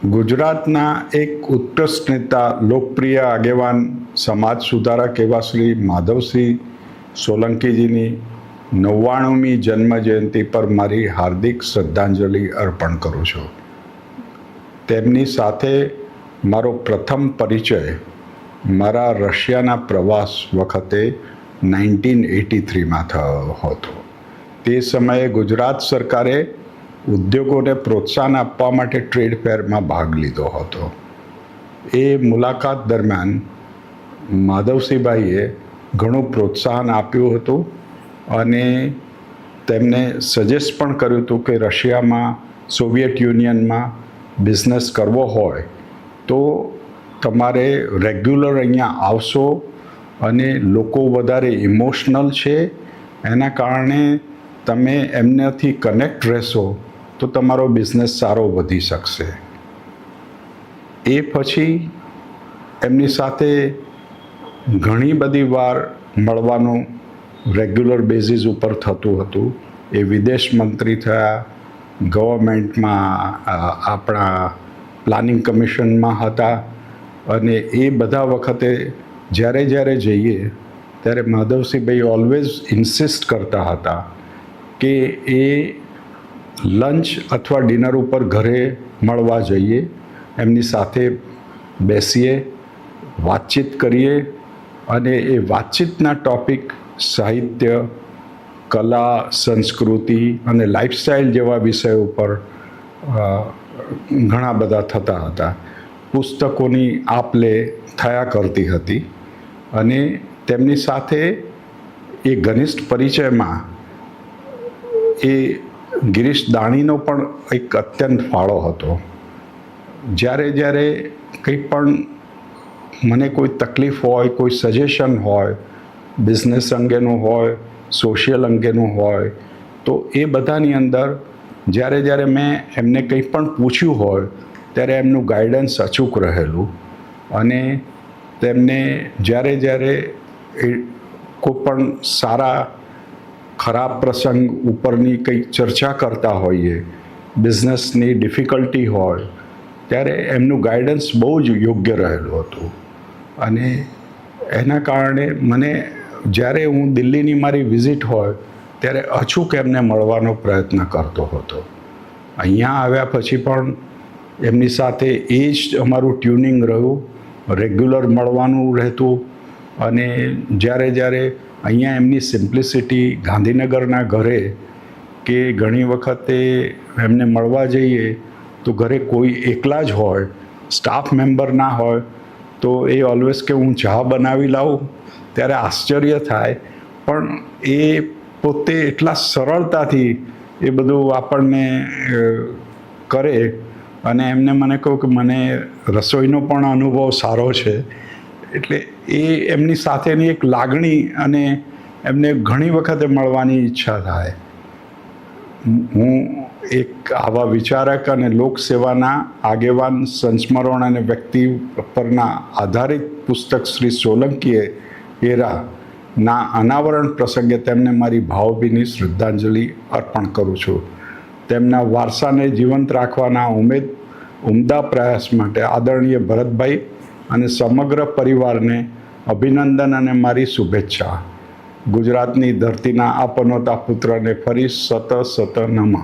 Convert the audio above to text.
ગુજરાતના એક ઉત્કૃષ્ટ નેતા, લોકપ્રિય આગેવાન, સમાજ સુધારક એવા શ્રી માધવશ્રી સોલંકીજીની 99મી જન્મજયંતિ પર મારી હાર્દિક શ્રદ્ધાંજલિ અર્પણ કરું છું. તેમની સાથે મારો પ્રથમ પરિચય મારા રશિયાના પ્રવાસ વખતે 1983માં થયો હતો. તે સમયે ગુજરાત સરકારે ઉદ્યોગોને પ્રોત્સાહન આપવા માટે ટ્રેડ ફેરમાં ભાગ લીધો હતો. એ મુલાકાત દરમિયાન માધવસિંહભાઈએ ઘણું પ્રોત્સાહન આપ્યું હતું અને તેમને સજેસ્ટ પણ કર્યું હતું કે રશિયામાં, સોવિયત યુનિયનમાં બિઝનેસ કરવો હોય તો તમારે રેગ્યુલર અહીંયા આવશો અને લોકો વધારે ઇમોશનલ છે, એના કારણે તમે એમનાથી કનેક્ટ રહેશો તો તમારો બિઝનેસ સારો વધી શકશે. એ પછી એમની સાથે ઘણી બધી વાર મળવાનું રેગ્યુલર બેઝિસ ઉપર થતું હતું. એ વિદેશ મંત્રી થયા, ગવર્મેન્ટમાં આપણા પ્લાનિંગ કમિશનમાં હતા અને એ બધા વખતે જ્યારે જઈએ ત્યારે માધવસિંહભાઈ ઓલવેઝ ઇન્સિસ્ટ કરતા હતા કે એ લંચ અથવા ડિનર ઉપર ઘરે મળવા જઈએ, એમની સાથે બેસીએ, વાતચીત કરીએ અને એ વાતચીતના ટૉપિક સાહિત્ય, કલા, સંસ્કૃતિ અને લાઈફસ્ટાઈલ જેવા વિષયો ઉપર ઘણા બધા થતા હતા. પુસ્તકોની આપ-લે થયા કરતી હતી અને તેમની સાથે એ ઘનિષ્ઠ પરિચયમાં એ ગિરીશ દાણીનો પણ એક અત્યંત ફાળો હતો. જ્યારે કંઈ પણ મને કોઈ તકલીફ હોય, કોઈ સજેશન હોય, બિઝનેસ અંગેનું હોય, સોશિયલ અંગેનું હોય, તો એ બધાની અંદર જ્યારે મેં એમને કંઈ પણ પૂછ્યું હોય ત્યારે એમનું ગાઈડન્સ અચૂક રહેલું અને તેમને જ્યારે કોઈ પણ સારા ખરાબ પ્રસંગ ઉપરની કંઈક ચર્ચા કરતા હોઈએ, બિઝનેસની ડિફિકલ્ટી હોય, ત્યારે એમનું ગાઈડન્સ બહુ જ યોગ્ય રહેલું હતું. અને એના કારણે મને જ્યારે હું દિલ્હીની મારી વિઝિટ હોય ત્યારે અચૂક એમને મળવાનો પ્રયત્ન કરતો હતો. અહીંયા આવ્યા પછી પણ એમની સાથે એ જ અમારું ટ્યુનિંગ રહ્યું, રેગ્યુલર મળવાનું રહેતું અને જ્યારે અહીંયા એમની સિમ્પ્લિસિટી, ગાંધીનગરના ઘરે કે ઘણી વખતે એમને મળવા જઈએ તો ઘરે કોઈ એકલા જ હોય, સ્ટાફ મેમ્બર ના હોય, તો એ ઓલવેઝ કે હું ચા બનાવી લાવું, ત્યારે આશ્ચર્ય થાય. પણ એ પોતે એટલા સરળતાથી એ બધું આપણને કરે અને એમને મને કહું કે મને રસોઈનો પણ અનુભવ સારો છે. એટલે એ એમની સાથેની એક લાગણી અને એમને ઘણી વખતે મળવાની ઈચ્છા થાય. હું એક આવા વિચારક અને લોકસેવાના આગેવાન, સંસ્મરણ અને વ્યક્તિ પરના આધારિત પુસ્તક શ્રી સોલંકીએ એરાના અનાવરણ પ્રસંગે તેમને મારી ભાવભીની શ્રદ્ધાંજલિ અર્પણ કરું છું. તેમના વારસાને જીવંત રાખવાના ઉમદા પ્રયાસ માટે આદરણીય ભરતભાઈ અને સમગ્ર પરિવારને અભિનંદન અને મારી શુભેચ્છા. ગુજરાતની ધરતીના આ પનોતા પુત્રને ફરી સત નમઃ.